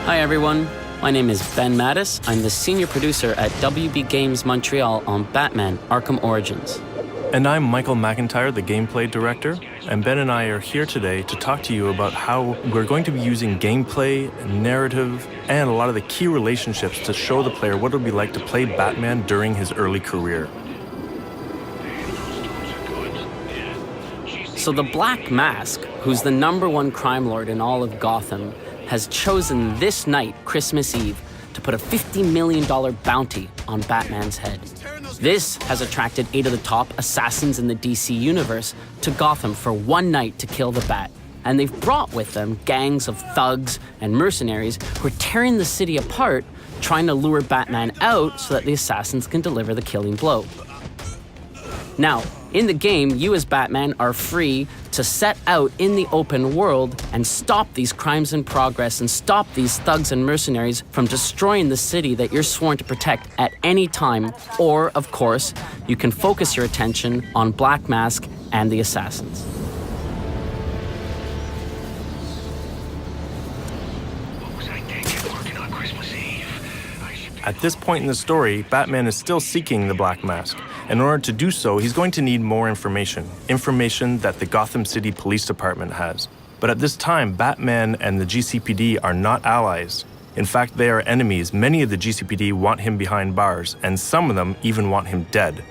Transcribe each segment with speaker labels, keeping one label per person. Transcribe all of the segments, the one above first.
Speaker 1: Hi everyone, my name is Ben Mattis. I'm the senior producer at WB Games Montreal on Batman: Arkham Origins.
Speaker 2: And I'm Michael McIntyre, the gameplay director, and Ben and I are here today to talk to you about how we're going to be using gameplay, narrative, and a lot of the key relationships to show the player what it would be like to play Batman during his early career.
Speaker 1: So the Black Mask, who's the #1 crime lord in all of Gotham, has chosen this night, Christmas Eve, to put a $50 million bounty on Batman's head. This has attracted 8 of the top assassins in the DC universe to Gotham for one night to kill the Bat. And they've brought with them gangs of thugs and mercenaries who are tearing the city apart, trying to lure Batman out so that the assassins can deliver the killing blow. Now, in the game, you as Batman are free to set out in the open world and stop these crimes in progress and stop these thugs and mercenaries from destroying the city that you're sworn to protect at any time. Or, of course, you can focus your attention on Black Mask and the assassins.
Speaker 2: At this point in the story, Batman is still seeking the Black Mask. In order to do so, he's going to need more information that the Gotham City Police Department has. But at this time, Batman and the GCPD are not allies. In fact, they are enemies. Many of the GCPD want him behind bars, and some of them even want him dead.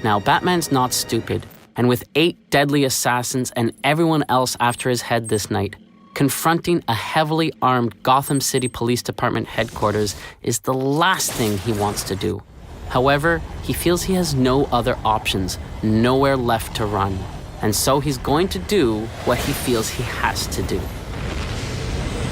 Speaker 1: Now, Batman's not stupid, and with 8 deadly assassins and everyone else after his head this night, confronting a heavily armed Gotham City Police Department headquarters is the last thing he wants to do. However, he feels he has no other options, nowhere left to run. And so he's going to do what he feels he has to do.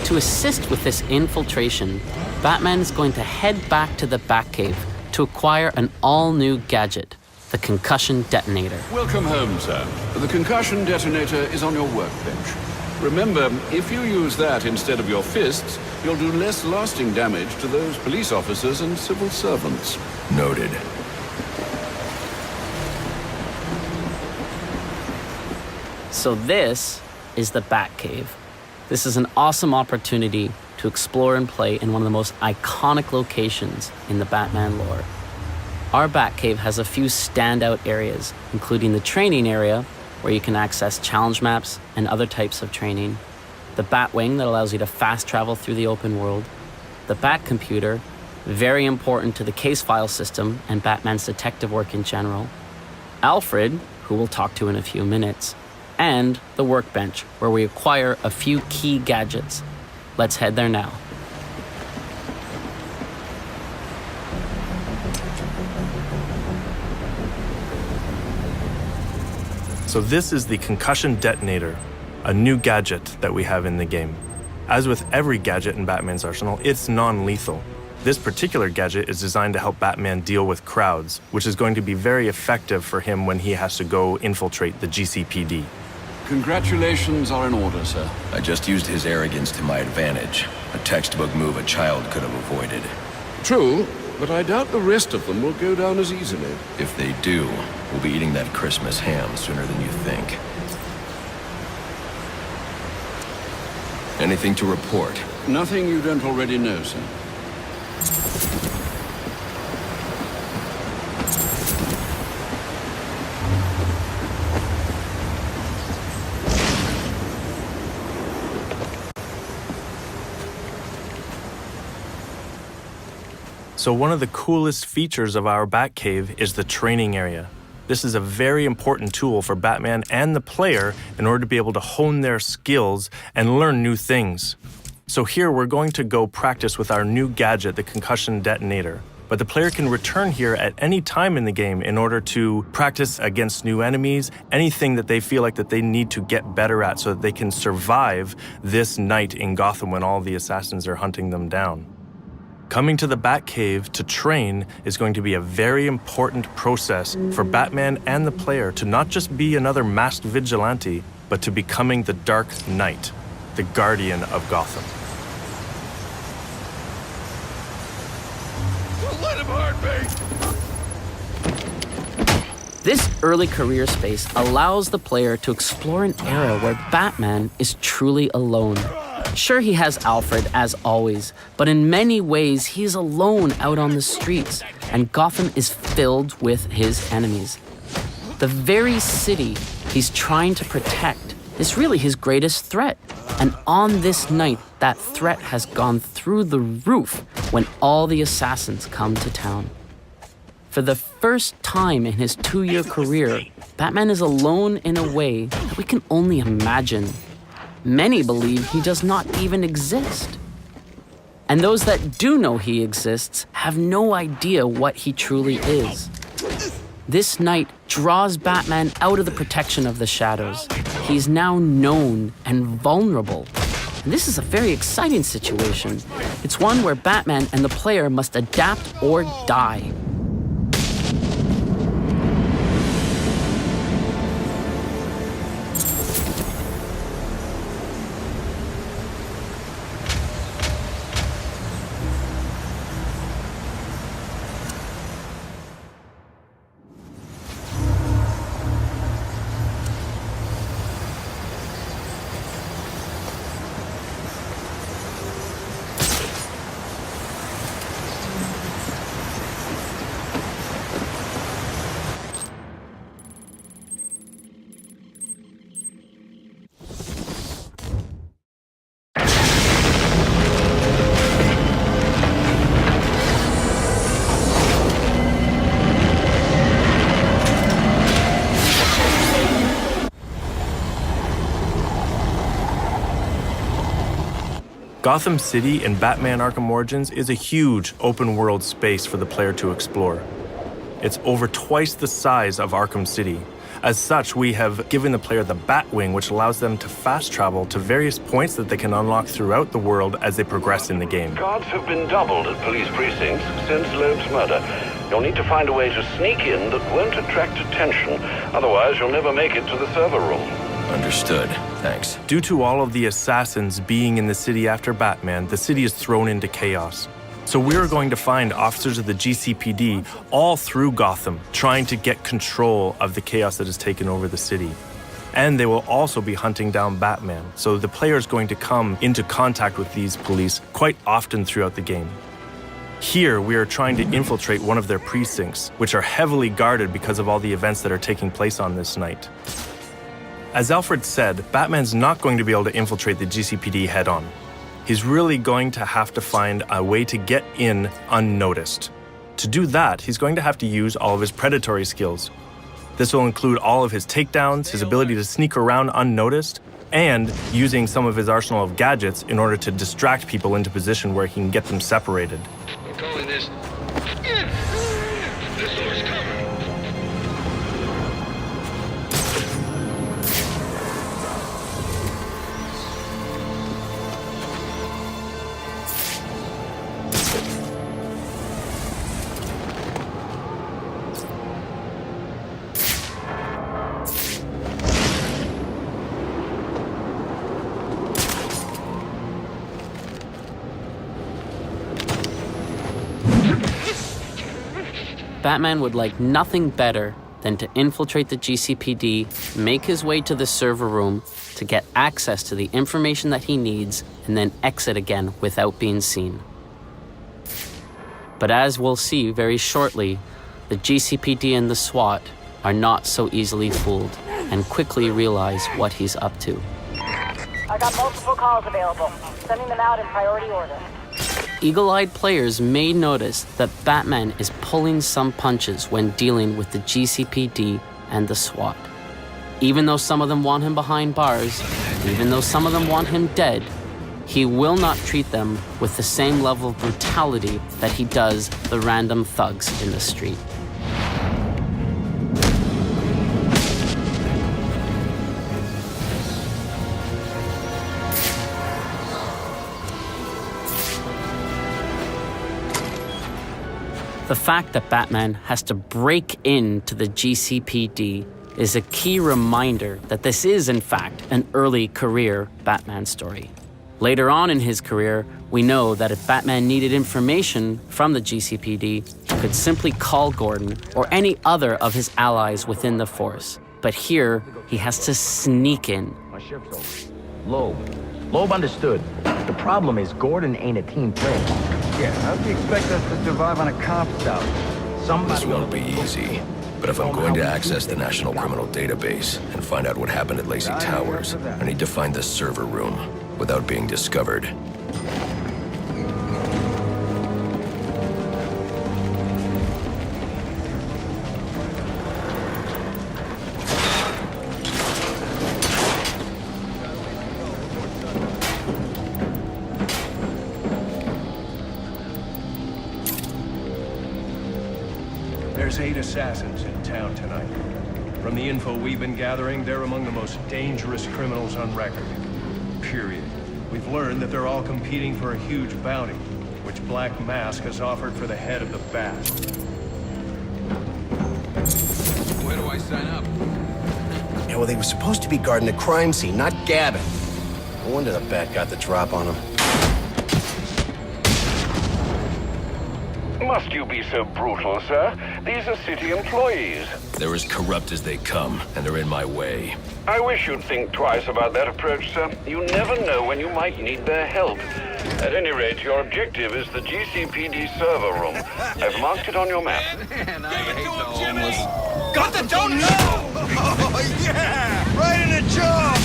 Speaker 1: To assist with this infiltration, Batman is going to head back to the Batcave to acquire an all-new gadget, the concussion detonator.
Speaker 3: Welcome home, sir. The concussion detonator is on your workbench. Remember, if you use that instead of your fists, you'll do less lasting damage to those police officers and civil servants.
Speaker 4: Noted.
Speaker 1: So this is the Batcave. This is an awesome opportunity to explore and play in one of the most iconic locations in the Batman lore. Our Batcave has a few standout areas, including the training area, where you can access challenge maps and other types of training, the Batwing that allows you to fast travel through the open world, the Bat Computer, very important to the case file system and Batman's detective work in general, Alfred, who we'll talk to in a few minutes, and the workbench, where we acquire a few key gadgets. Let's head there now.
Speaker 2: So this is the concussion detonator, a new gadget that we have in the game. As with every gadget in Batman's arsenal, it's non-lethal. This particular gadget is designed to help Batman deal with crowds, which is going to be very effective for him when he has to go infiltrate the GCPD.
Speaker 3: Congratulations are in order, sir.
Speaker 4: I just used his arrogance to my advantage. A textbook move a child could have avoided.
Speaker 3: True, but I doubt the rest of them will go down as easily.
Speaker 4: If they do, we'll be eating that Christmas ham sooner than you think. Anything to report?
Speaker 3: Nothing you don't already know, sir.
Speaker 2: So one of the coolest features of our Batcave is the training area. This is a very important tool for Batman and the player in order to be able to hone their skills and learn new things. So here we're going to go practice with our new gadget, the concussion detonator. But the player can return here at any time in the game in order to practice against new enemies, anything that they feel like that they need to get better at so that they can survive this night in Gotham when all the assassins are hunting them down. Coming to the Batcave to train is going to be a very important process for Batman and the player to not just be another masked vigilante, but to becoming the Dark Knight, the guardian of Gotham.
Speaker 3: Let him hurt me!
Speaker 1: This early career space allows the player to explore an era where Batman is truly alone. Sure, he has Alfred, as always, but in many ways, he's alone out on the streets, and Gotham is filled with his enemies. The very city he's trying to protect is really his greatest threat. And on this night, that threat has gone through the roof when all the assassins come to town. For the first time in his 2-year career, Batman is alone in a way that we can only imagine. Many believe he does not even exist. And those that do know he exists have no idea what he truly is. This night draws Batman out of the protection of the shadows. He's now known and vulnerable. And this is a very exciting situation. It's one where Batman and the player must adapt or die.
Speaker 2: Gotham City in Batman Arkham Origins is a huge open-world space for the player to explore. It's over twice the size of Arkham City. As such, we have given the player the Batwing, which allows them to fast travel to various points that they can unlock throughout the world as they progress in the game.
Speaker 5: Guards have been doubled at police precincts since Loeb's murder. You'll need to find a way to sneak in that won't attract attention. Otherwise, you'll never make it to the server room.
Speaker 4: Understood. Thanks.
Speaker 2: Due to all of the assassins being in the city after Batman, the city is thrown into chaos. So we're going to find officers of the GCPD all through Gotham, trying to get control of the chaos that has taken over the city. And they will also be hunting down Batman, so the player is going to come into contact with these police quite often throughout the game. Here, we are trying to infiltrate one of their precincts, which are heavily guarded because of all the events that are taking place on this night. As Alfred said, Batman's not going to be able to infiltrate the GCPD head-on. He's really going to have to find a way to get in unnoticed. To do that, he's going to have to use all of his predatory skills. This will include all of his takedowns, his ability to sneak around unnoticed, and using some of his arsenal of gadgets in order to distract people into position where he can get them separated.
Speaker 5: I'm calling this. This door's covered.
Speaker 1: Batman would like nothing better than to infiltrate the GCPD, make his way to the server room to get access to the information that he needs, and then exit again without being seen. But as we'll see very shortly, the GCPD and the SWAT are not so easily fooled and quickly realize what he's up to.
Speaker 6: I got multiple calls available. Sending them out in priority order.
Speaker 1: Eagle-eyed players may notice that Batman is pulling some punches when dealing with the GCPD and the SWAT. Even though some of them want him behind bars, even though some of them want him dead, he will not treat them with the same level of brutality that he does the random thugs in the street. The fact that Batman has to break into the GCPD is a key reminder that this is, in fact, an early career Batman story. Later on in his career, we know that if Batman needed information from the GCPD, he could simply call Gordon or any other of his allies within the force. But here, he has to sneak in.
Speaker 7: Loeb. Loeb understood. The problem is Gordon ain't a team player.
Speaker 8: Yeah, how do you expect us to survive on a cop's out?
Speaker 4: This won't be easy. But if I'm going to access the National Criminal Database and find out what happened at Lacey Towers, I need to find the server room without being discovered.
Speaker 9: There's 8 assassins in town tonight. From the info we've been gathering, they're among the most dangerous criminals on record. Period. We've learned that they're all competing for a huge bounty, which Black Mask has offered for the head of the Bat.
Speaker 10: Where do I sign up?
Speaker 11: Yeah, well, they were supposed to be guarding the crime scene, not gabbing. No wonder the Bat got the drop on them.
Speaker 5: Must you be so brutal, sir? These are city employees.
Speaker 4: They're as corrupt as they come, and they're in my way.
Speaker 5: I wish you'd think twice about that approach, sir. You never know when you might need their help. At any rate, your objective is the GCPD server room. I've marked it on your map.
Speaker 10: Man, I hate the homeless.
Speaker 8: Got the donut! Oh, yeah! Right in the jaw!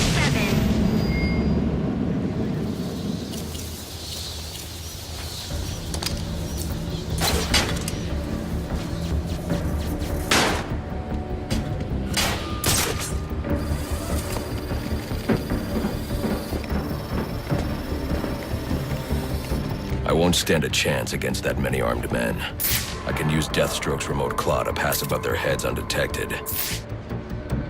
Speaker 4: I won't stand a chance against that many armed men. I can use Deathstroke's remote claw to pass above their heads undetected.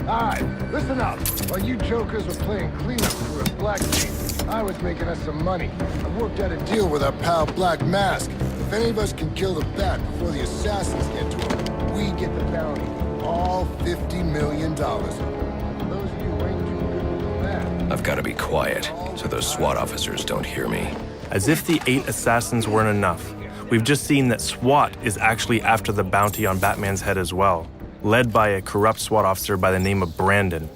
Speaker 12: Alright, listen up. While you jokers were playing cleanup crew at Blackgate, I was making us some money. I worked out a deal with our pal Black Mask. If any of us can kill the Bat before the assassins get to him, we get the bounty. All $50 million. Those of you who ain't too good with the Bat.
Speaker 4: I've got to be quiet, so those SWAT officers don't hear me.
Speaker 2: As if the 8 assassins weren't enough, we've just seen that SWAT is actually after the bounty on Batman's head as well, led by a corrupt SWAT officer by the name of Brandon.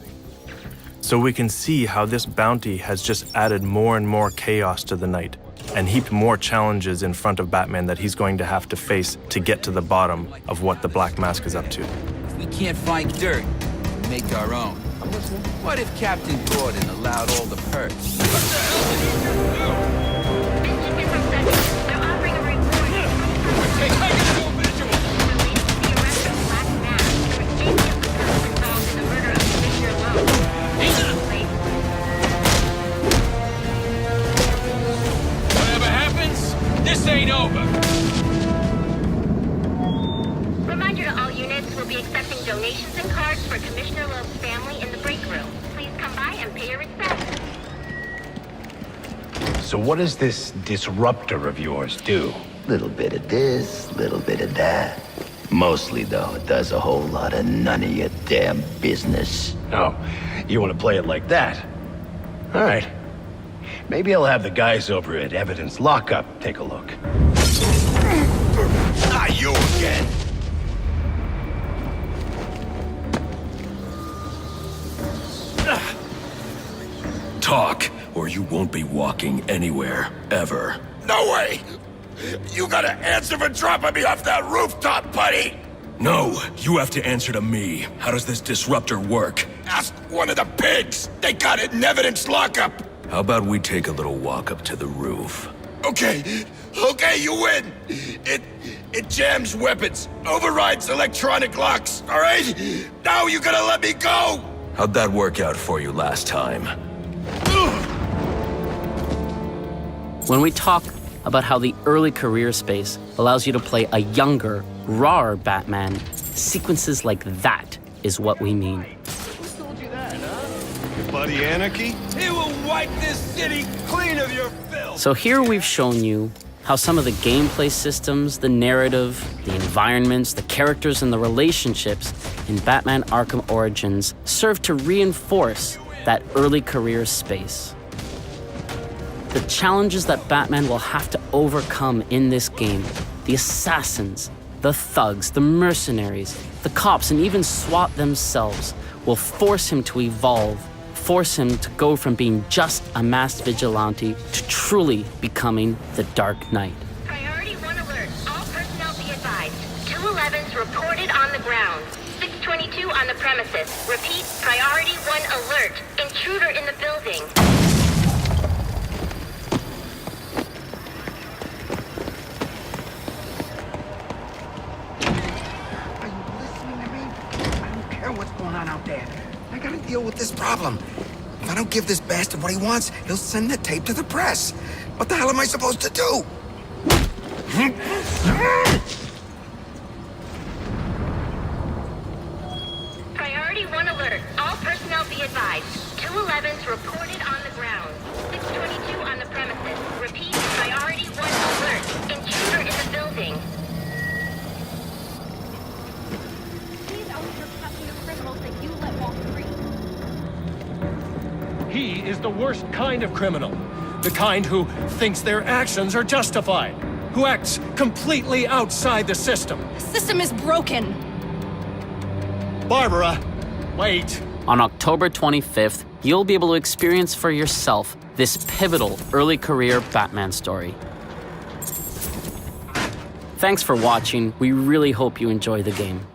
Speaker 2: So we can see how this bounty has just added more and more chaos to the night, and heaped more challenges in front of Batman that he's going to have to face to get to the bottom of what the Black Mask is up to.
Speaker 10: If we can't find dirt, we make our own. What if Captain Gordon allowed all the perks? What the hell did he just do?
Speaker 6: They're offering a reward.
Speaker 10: Hey, I can do a visual!
Speaker 6: The arrest of Black Mask for escaping the cops involved in the murder of Commissioner Loeb.
Speaker 10: Whatever happens, this ain't over.
Speaker 6: Reminder to all units, we'll be accepting donations and cards for Commissioner Loeb's family in the break room. Please come by and pay your respects.
Speaker 7: So what does this disruptor of yours do?
Speaker 13: Little bit of this, little bit of that. Mostly, though, it does a whole lot of none of your damn business.
Speaker 7: Oh, you want to play it like that? All right. Maybe I'll have the guys over at Evidence Lockup take a look.
Speaker 8: Ah, you again!
Speaker 4: Talk, or you won't be walking anywhere, ever.
Speaker 8: No way! You gotta answer for dropping me off that rooftop, buddy!
Speaker 4: No, you have to answer to me. How does this disruptor work?
Speaker 8: Ask one of the pigs! They got it in Evidence Lockup!
Speaker 4: How about we take a little walk up to the roof?
Speaker 8: Okay, you win! It jams weapons, overrides electronic locks, alright? Now you gotta let me go!
Speaker 4: How'd that work out for you last time?
Speaker 1: When we talk about how the early career space allows you to play a younger, rawer Batman, sequences like that is what we mean.
Speaker 9: Who told you that, huh? Your buddy Anarchy?
Speaker 10: He will wipe this city clean of your filth!
Speaker 1: So here we've shown you how some of the gameplay systems, the narrative, the environments, the characters, and the relationships in Batman Arkham Origins serve to reinforce that early career space. The challenges that Batman will have to overcome in this game, the assassins, the thugs, the mercenaries, the cops, and even SWAT themselves will force him to evolve force him to go from being just a masked vigilante to truly becoming the Dark Knight.
Speaker 6: Priority 1 alert. All personnel be advised. 211's reported on the ground. 622 on the premises. Repeat, priority 1 alert. Intruder in the building.
Speaker 14: Are you listening to me? I don't care what's going on out there. I gotta deal with this problem. If I don't give this bastard what he wants, he'll send the tape to the press. What the hell am I supposed to do?
Speaker 6: Priority 1 alert. All personnel be advised. 211's reported on the ground. 622 on the premises. Repeat, priority 1 alert. Intruder in the building.
Speaker 15: He's out here catching the criminals that you let walk free.
Speaker 9: He is the worst kind of criminal. The kind who thinks their actions are justified. Who acts completely outside the system.
Speaker 15: The system is broken.
Speaker 9: Barbara, wait.
Speaker 1: On October 25th, you'll be able to experience for yourself this pivotal early career Batman story. Thanks for watching. We really hope you enjoy the game.